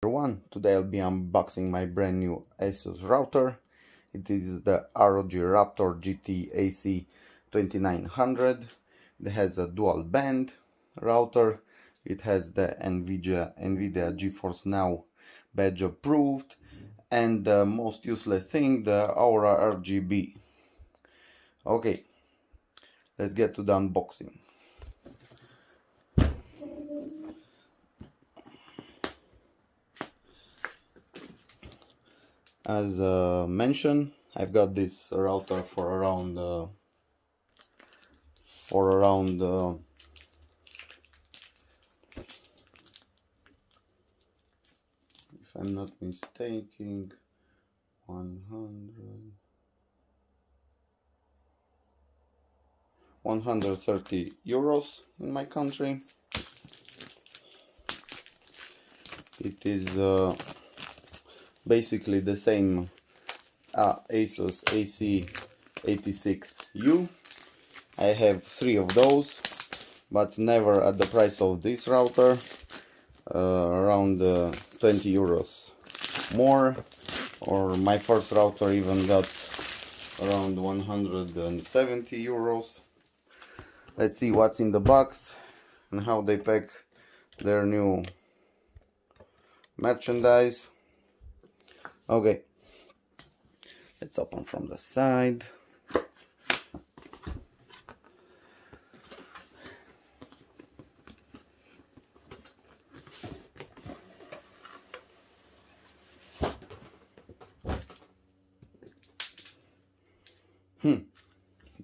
Everyone, today I'll be unboxing my brand new ASUS router. It is the ROG Rapture GT AC2900. It has a dual band router. It has the NVIDIA GeForce Now badge approved, and the most useless thing, the Aura RGB. Okay, let's get to the unboxing. As mentioned, I've got this router for around if I'm not mistaken, 130 euros in my country. It is basically the same ASUS AC86U. I have 3 of those, but never at the price of this router, around 20 euros more, or my first router even got around 170 euros. Let's see what's in the box and how they pack their new merchandise. Okay, let's open from the side.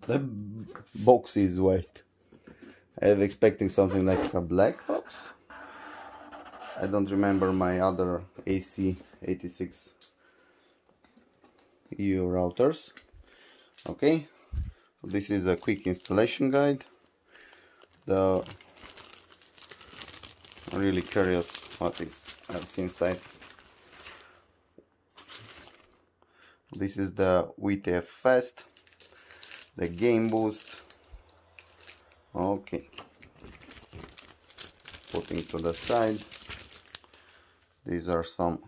The box is white. I was expecting something like a black box. I don't remember my other AC86U routers. Okay, this is a quick installation guide. I'm really curious what's inside. This is the WTF Fast, the game boost. Okay, putting to the side. These are some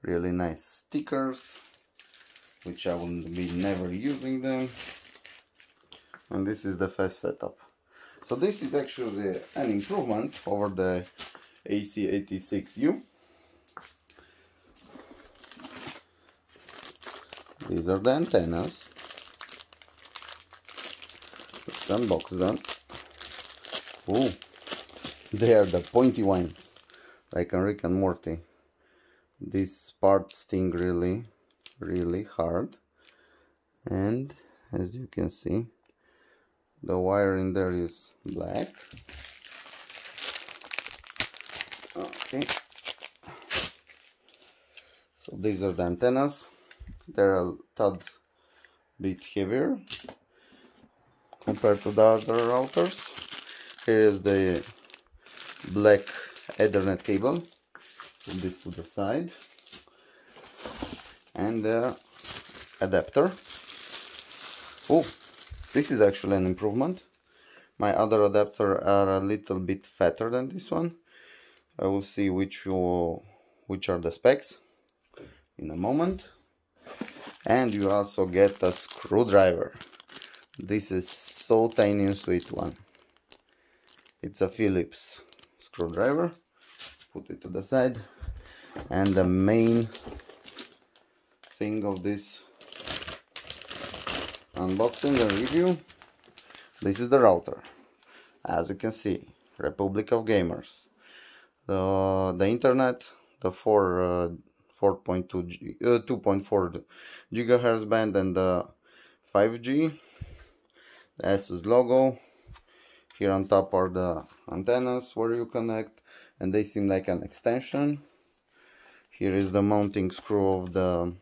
really nice stickers, which I will be never using them. And this is the fast setup. So this is actually an improvement over the AC86U. These are the antennas. Let's unbox them. Oh, they are the pointy ones, like in Rick and Morty. These parts sting really hard, and as you can see, the wire in there is black. Okay, so these are the antennas. They're a tad bit heavier compared to the other routers. Here is the black Ethernet cable. Put this to the side, and the adapter. Oh, this is actually an improvement. My other adapters are a little bit fatter than this one. I will see which are the specs in a moment. And you also get a screwdriver. This is so tiny and sweet one. It's a Phillips screwdriver. Put it to the side. And the main thing of this unboxing and review, this is the router. As you can see, Republic of Gamers. The internet, the 2.4 gigahertz band, and the 5G. The ASUS logo. Here on top are the antennas where you connect, and they seem like an extension. Here is the mounting screw of the,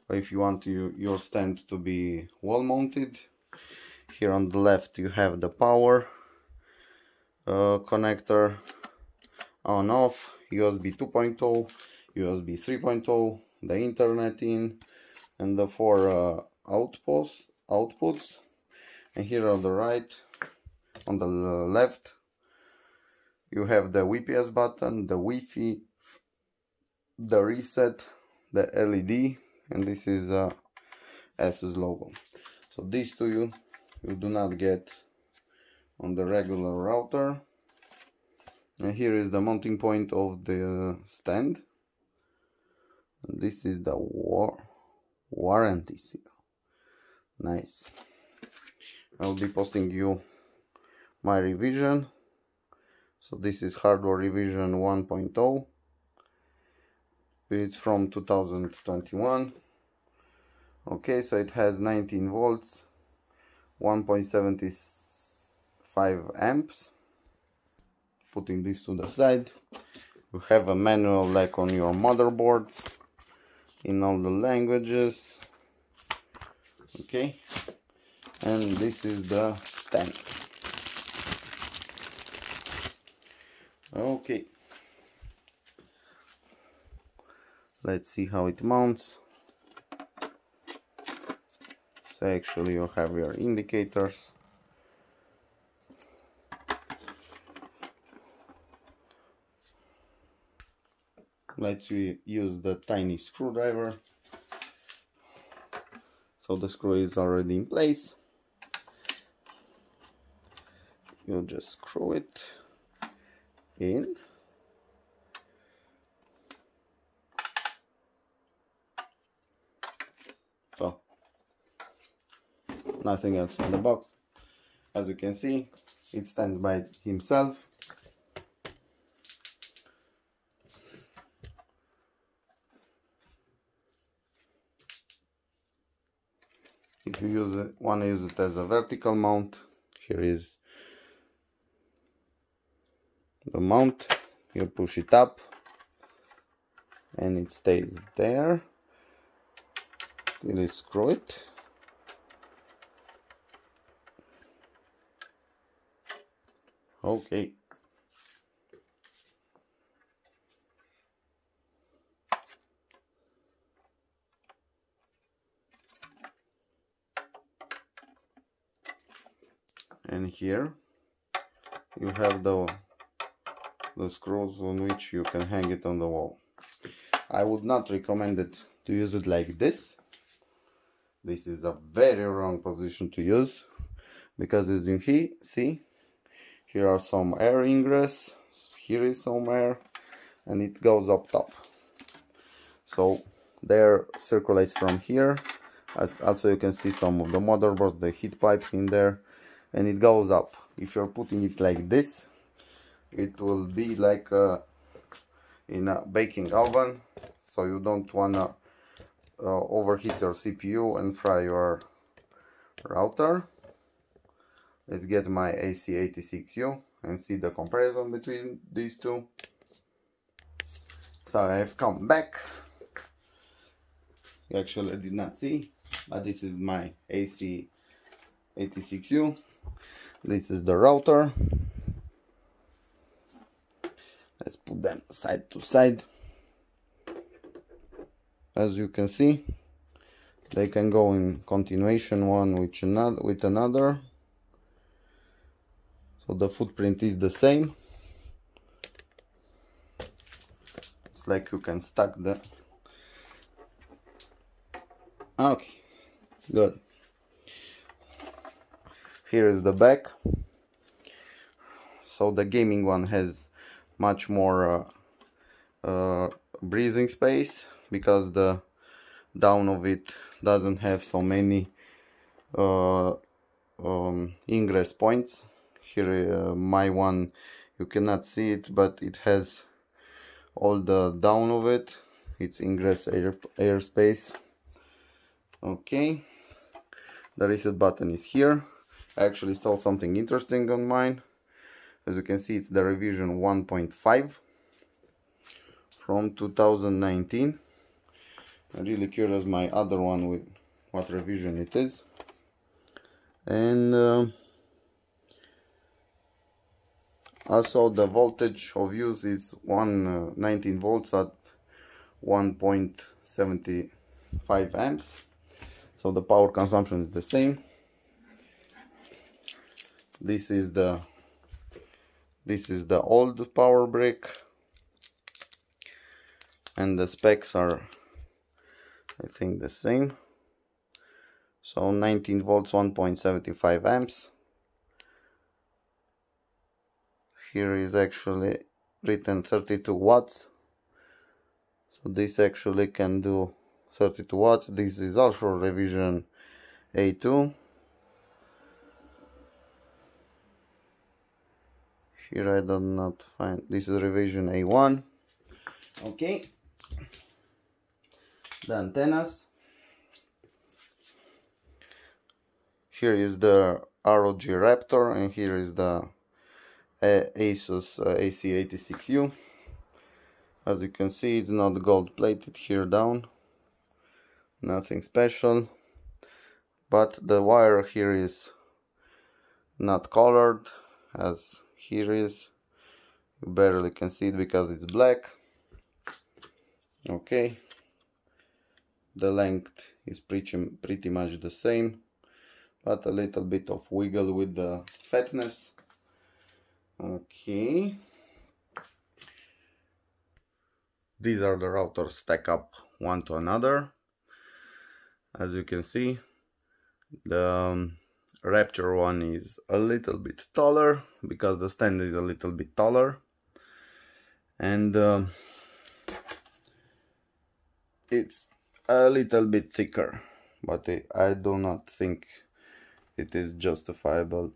if you want your stand to be wall mounted. Here on the left you have the power connector, on off, USB 2.0, USB 3.0, the internet in, and the 4 outputs. And here on the right, on the left, You have the VPS button, the Wi-Fi, the reset, the LED, and this is a ASUS logo. So these two you do not get on the regular router. And here is the mounting point of the stand. And this is the warranty seal. Nice. I'll be posting you my revision. So this is hardware revision 1.0. It's from 2021. Okay, so it has 19 volts, 1.75 amps. Putting this to the side, you have a manual like on your motherboards in all the languages. Okay, and this is the stand. Okay, let's see how it mounts. So actually you have your indicators. Let's use the tiny screwdriver. So the screw is already in place. You just screw it in. So nothing else in the box. As you can see, it stands by himself. If you want to use it as a vertical mount, here is the mount. You push it up and it stays there till you screw it. Okay. And here you have the screws on which you can hang it on the wall. I would not recommend it to use it like this. This is a very wrong position to use, because as you see, here are some air ingress, here is some air, and it goes up top. So the air circulates from here. Also you can see some of the motherboards, the heat pipe in there, and it goes up. If you're putting it like this, it will be like in a baking oven, so you don't want to overheat your CPU and fry your router. Let's get my AC86U and see the comparison between these two. So I have come back. You actually did not see, but this is my AC86U. This is the router. Let's put them side to side. As you can see, they can go in continuation one with another. So the footprint is the same. It's like you can stack the... Okay, good. Here is the back. So the gaming one has much more breathing space, because the down of it doesn't have so many ingress points. Here my one, you cannot see it, but it has all the down of it, it's ingress air space. Okay, the reset button is here. I actually saw something interesting on mine. As you can see, it's the revision 1.5 from 2019. I'm really curious my other one with what revision it is. And also the voltage of use is 19 volts at 1.75 amps. So the power consumption is the same. This is the This is the old power brick, and the specs are, I think, the same. So 19 volts, 1.75 amps. Here is actually written 32 watts. So this actually can do 32 watts. This is also revision A2. Here I do not find, this is revision A1. Okay. The antennas. Here is the ROG Rapture, and here is the ASUS AC86U. As you can see, it's not gold plated here down, nothing special, but the wire here is not colored as here is. You barely can see it because it's black. Okay, the length is pretty much the same, but a little bit of wiggle with the fatness. Okay, these are the routers stack up one to another. As you can see, the Rapture one is a little bit taller because the stand is a little bit taller, and it's a little bit thicker, but I do not think it is justifiable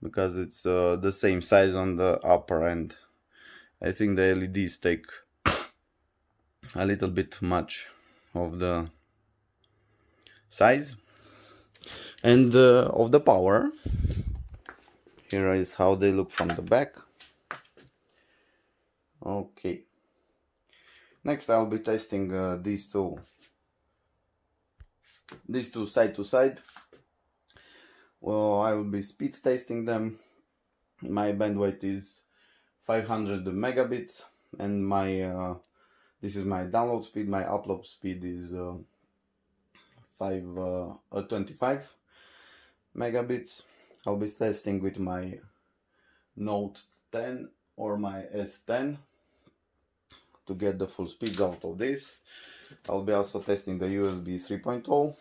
because it's the same size on the upper end. I think the LEDs take a little bit much of the size and of the power. Here is how they look from the back. Okay, next I'll be testing these two side to side. Well, I will be speed testing them. My bandwidth is 500 megabits, and my this is my download speed. My upload speed is 25 megabits. I'll be testing with my Note 10 or my S10 to get the full speeds out of this. I'll be also testing the USB 3.0.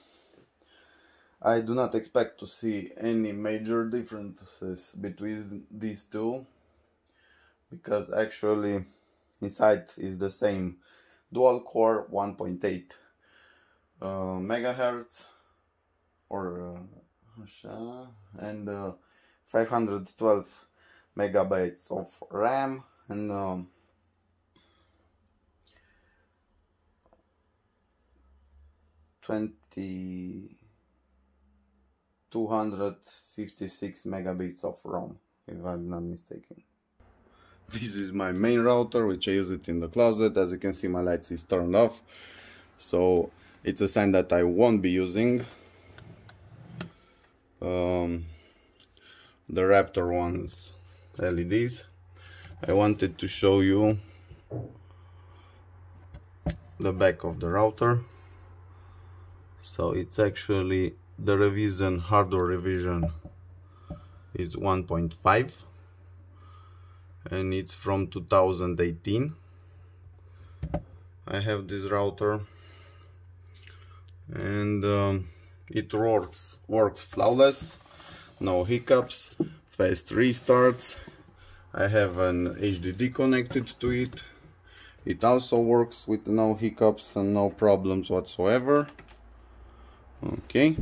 I do not expect to see any major differences between these two, because actually inside is the same dual core 1.8 megahertz or and 512 megabytes of RAM and 256 megabits of ROM, if I'm not mistaken. This is my main router, which I use it in the closet. As you can see, my lights is turned off, so it's a sign that I won't be using the Rapture one's LEDs. I wanted to show you the back of the router. So it's actually the revision, hardware revision is 1.5, and it's from 2018. I have this router, and it works flawless, no hiccups, fast restarts. I have an HDD connected to it. It also works with no hiccups and no problems whatsoever. Okay.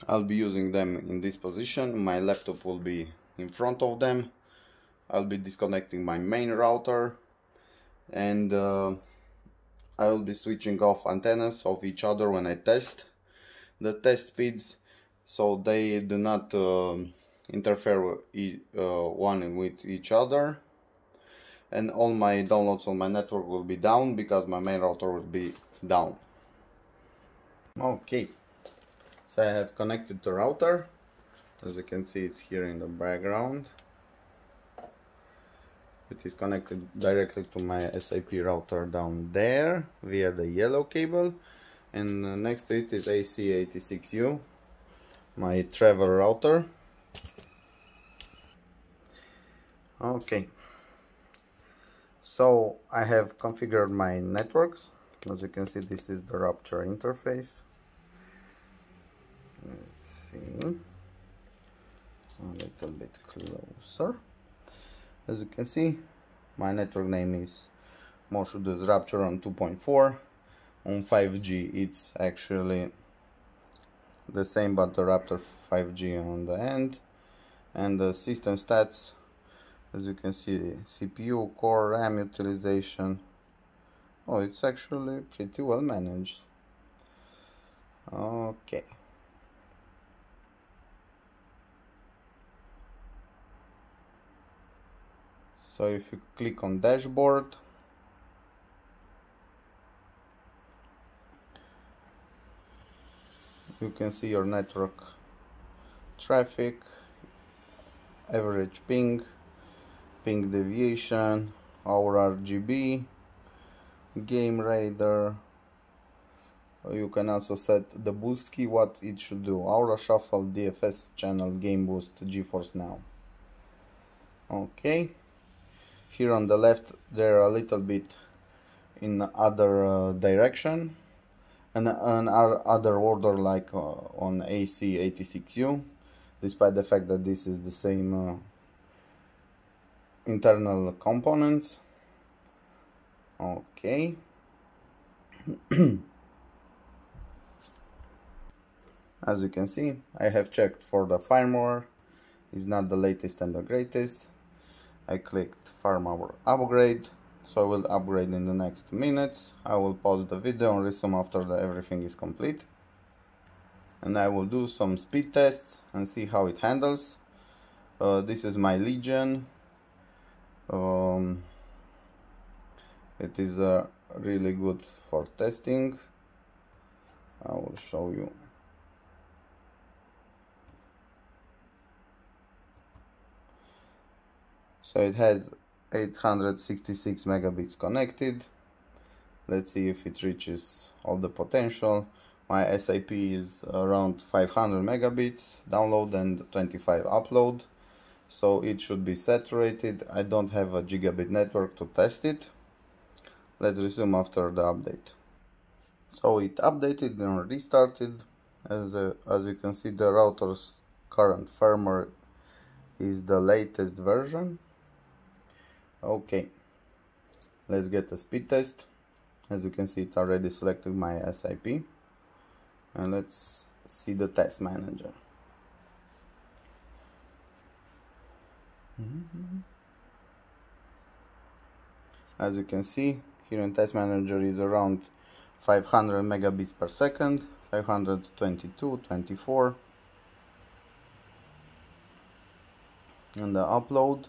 I'll be using them in this position. My laptop will be in front of them. I'll be disconnecting my main router, and I will be switching off antennas of each other when I test the test speeds, so they do not interfere one with each other. And all my downloads on my network will be down because my main router will be down. Okay, so I have connected the router. As you can see, it's here in the background. It is connected directly to my SIP router down there via the yellow cable, and next to it is AC86U. my travel router. Okay, so I have configured my networks. As you can see, this is the Rapture interface. Let's see, a little bit closer. As you can see, my network name is ASUS Rapture on 2.4. On 5G it's actually the same, but the Rapture 5G on the end. And the system stats, as you can see, CPU, core, RAM utilization. Oh, it's actually pretty well managed. Okay. So if you click on dashboard, you can see your network traffic, average ping, ping deviation, our RGB, game radar. You can also set the boost key, what it should do: Aura Shuffle, DFS channel, game boost, GeForce Now. Okay, here on the left they're a little bit in other direction and other order, like on AC86U, despite the fact that this is the same internal components. Okay. As you can see, I have checked for the firmware. It's not the latest and the greatest. I clicked firmware upgrade, so I will upgrade in the next minutes. I will pause the video and resume after everything is complete. And I will do some speed tests and see how it handles. This is my Legion. It is really good for testing. I will show you. So it has 866 megabits connected. Let's see if it reaches all the potential. My SIP is around 500 megabits download and 25 upload, so it should be saturated. I don't have a gigabit network to test it. Let's resume after the update. So it updated and restarted. As you can see, the router's current firmware is the latest version. Okay, let's get a speed test. As you can see, it already selected my SIP. And let's see the test manager. As you can see, here in test manager is around 500 megabits per second, 522, 24. And the upload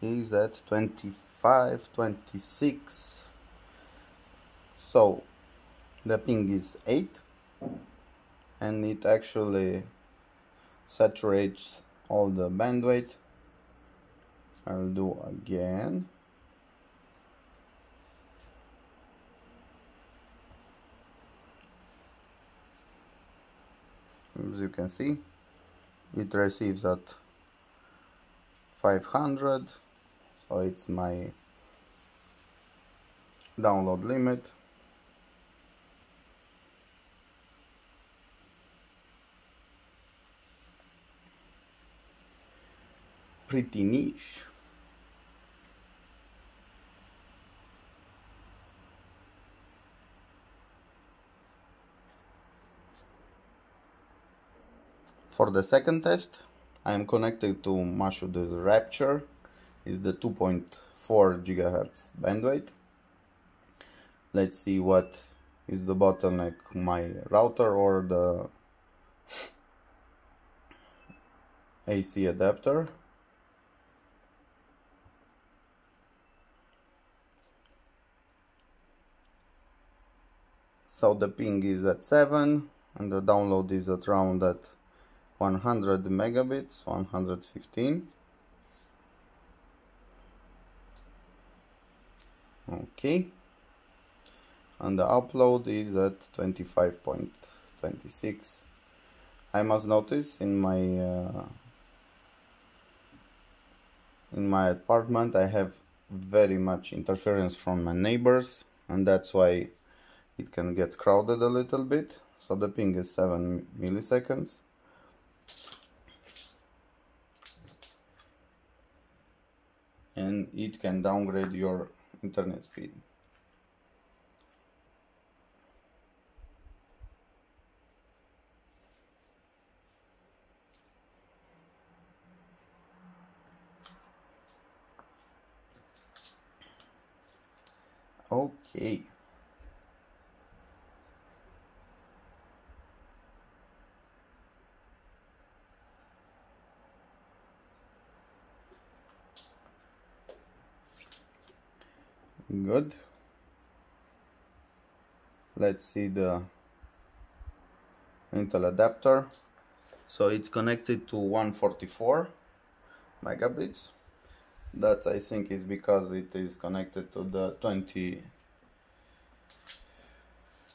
is at 25, 26. So the ping is 8, and it actually saturates all the bandwidth. I'll do again. As you can see, it receives at 500, so it's my download limit. Pretty niche. For the second test, I am connected to ASUS Rapture. Is the 2.4 GHz bandwidth. Let's see what is the bottleneck, my router or the AC adapter. So the ping is at 7 and the download is at around at 100 megabits, 115. Okay, and the upload is at 25.26. I must notice in my apartment I have very much interference from my neighbors, and that's why it can get crowded a little bit. So the ping is 7 milliseconds. And it can downgrade your internet speed. Okay. Good. Let's see the Intel adapter. So it's connected to 144 megabits. That I think is because it is connected to the 20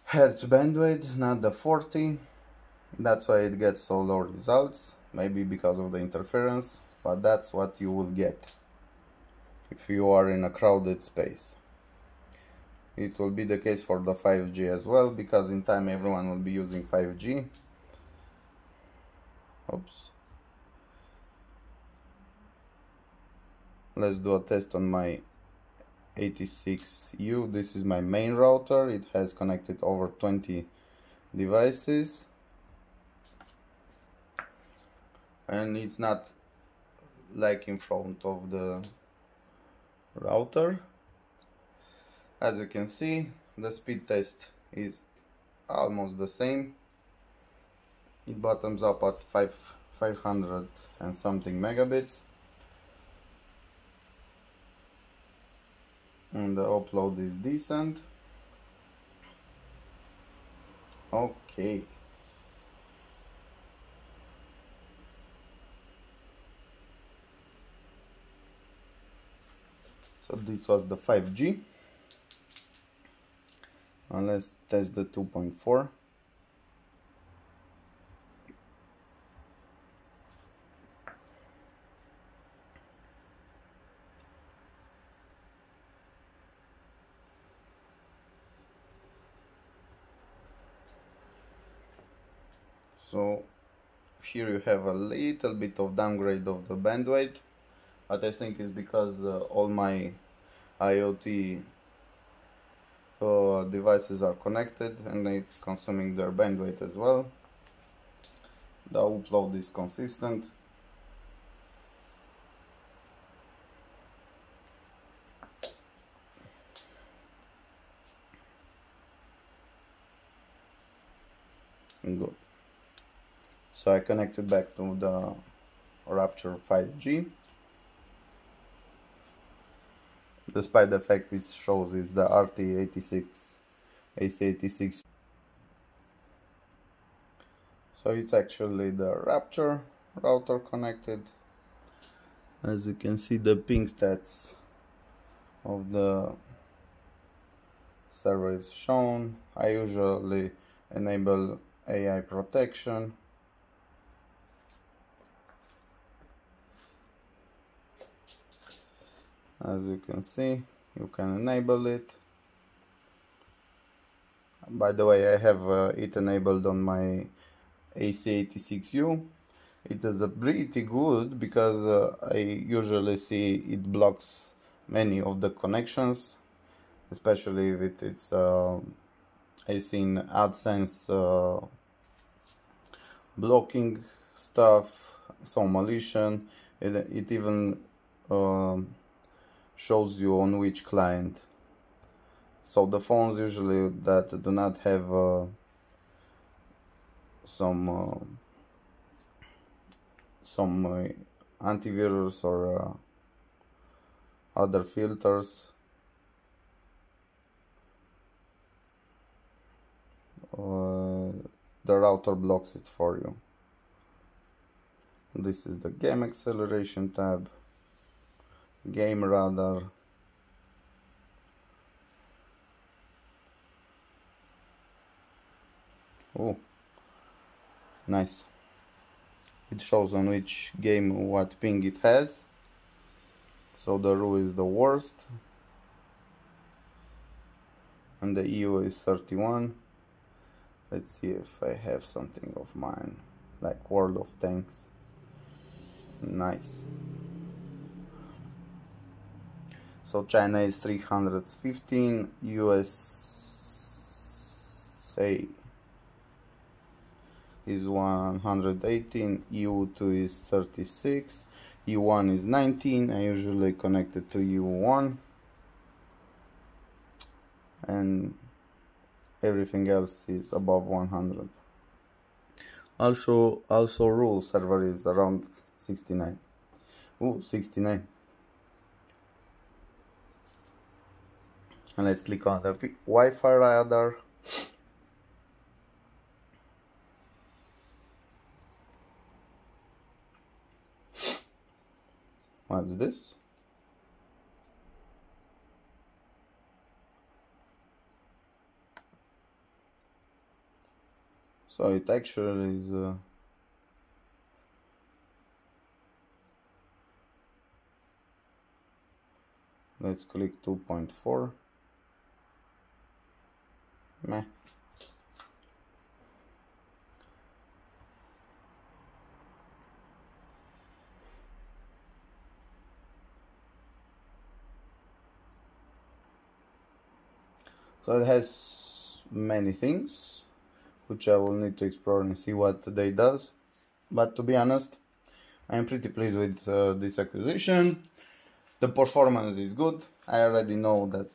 Hertz bandwidth, not the 40. That's why it gets so low results, maybe because of the interference, but that's what you will get if you are in a crowded space. It will be the case for the 5G as well, because in time everyone will be using 5G. Oops. Let's do a test on my 86U. This is my main router. It has connected over 20 devices. And it's not like in front of the router. As you can see, the speed test is almost the same. It bottoms up at 500 and something megabits. And the upload is decent. Okay. So this was the 5G. And let's test the 2.4. So here you have a little bit of downgrade of the bandwidth, but I think it's because all my IoT devices are connected and it's consuming their bandwidth as well. The upload is consistent. Good. So I connected back to the Rapture 5G. Despite the fact it shows is the RT-86 AC86. So it's actually the Rapture router connected. As you can see, the ping stats of the server is shown. I usually enable AI protection. As you can see, you can enable it. By the way, I have it enabled on my AC86U. It is pretty good because I usually see it blocks many of the connections, especially if it's I seen AdSense blocking stuff, some malicious. It even shows you on which client. So the phones usually that do not have some antivirus or other filters, the router blocks it for you. This is the game acceleration tab, game radar, oh nice. it shows on which game what ping it has. So the RU is the worst, and the EU is 31. Let's see if I have something of mine, like World of Tanks. Nice. So China is 315, USA is 118, EU2 is 36, EU1 is 19. I usually connect it to EU1, and everything else is above 100. Also rule server is around 69. Ooh, 69. And let's click on the Wi-Fi radar. What's this? So it actually is let's click 2.4. Meh. So it has many things which I will need to explore and see what they does, but to be honest, I am pretty pleased with this acquisition. The performance is good. I already know that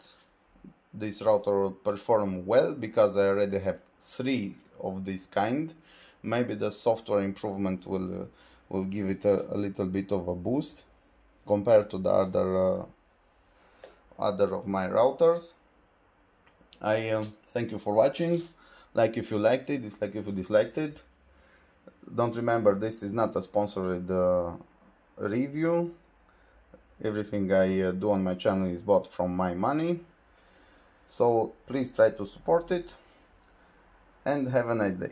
this router will perform well because I already have 3 of this kind. Maybe the software improvement will give it a little bit of a boost compared to the other of my routers. I thank you for watching. Like if you liked it, dislike if you disliked it. Don't remember, this is not a sponsored review. Everything I do on my channel is bought from my money. So please try to support it and have a nice day.